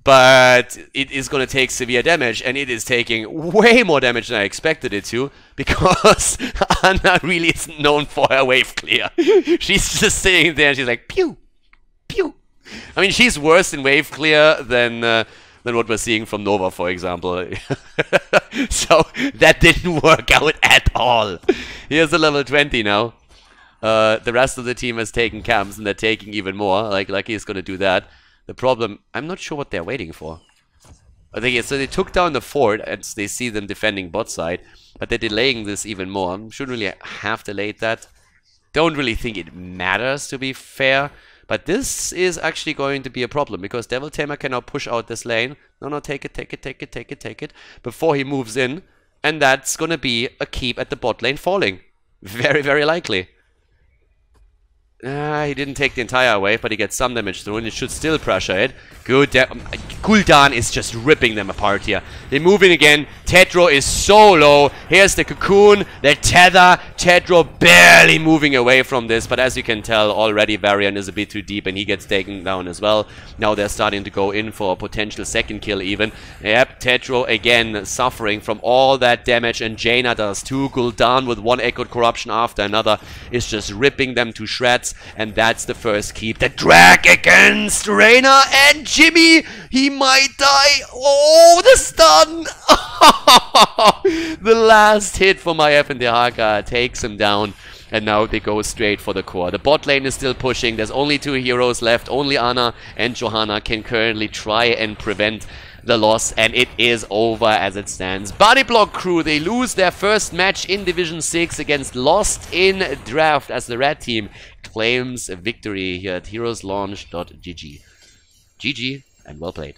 S1: but it is going to take severe damage, and it is taking way more damage than I expected it to, because Ana really isn't known for her wave clear. She's just sitting there, and she's like, pew, pew. I mean, she's worse in wave clear than what we're seeing from Nova, for example. So that didn't work out at all. Here's a level 20 now. The rest of the team has taken camps, and they're taking even more. Like Lucky is going to do that. The problem, I'm not sure what they're waiting for. I think so they took down the fort, and they see them defending bot side, but they're delaying this even more. Shouldn't really have delayed that. Don't really think it matters, to be fair. But this is actually going to be a problem, because Devil Tamer can now push out this lane. No, take it. Before he moves in. And that's going to be a keep at the bot lane falling. Very, very likely. He didn't take the entire wave, but he gets some damage through, and it should still pressure it. Good. Gul'dan is just ripping them apart here. They move in again. Tedro is so low. Here's the cocoon, the tether. Tedro barely moving away from this, but as you can tell, already Varian is a bit too deep, and he gets taken down as well. Now they're starting to go in for a potential second kill even. Yep, Tedro again suffering from all that damage, and Jaina does too. Gul'dan with one echoed corruption after another is just ripping them to shreds. And that's the first keep. The drag against Reyna and Jimmy. He might die. Oh, the stun. The last hit for Maiev and Dehaka takes him down. And now they go straight for the core. The bot lane is still pushing. There's only 2 heroes left. Only Ana and Johanna can currently try and prevent the loss, and it is over as it stands. Body Block Crew, they lose their first match in Division 6 against Lost in Draft, as the red team claims a victory here at heroeslaunch.gg. GG, and well played.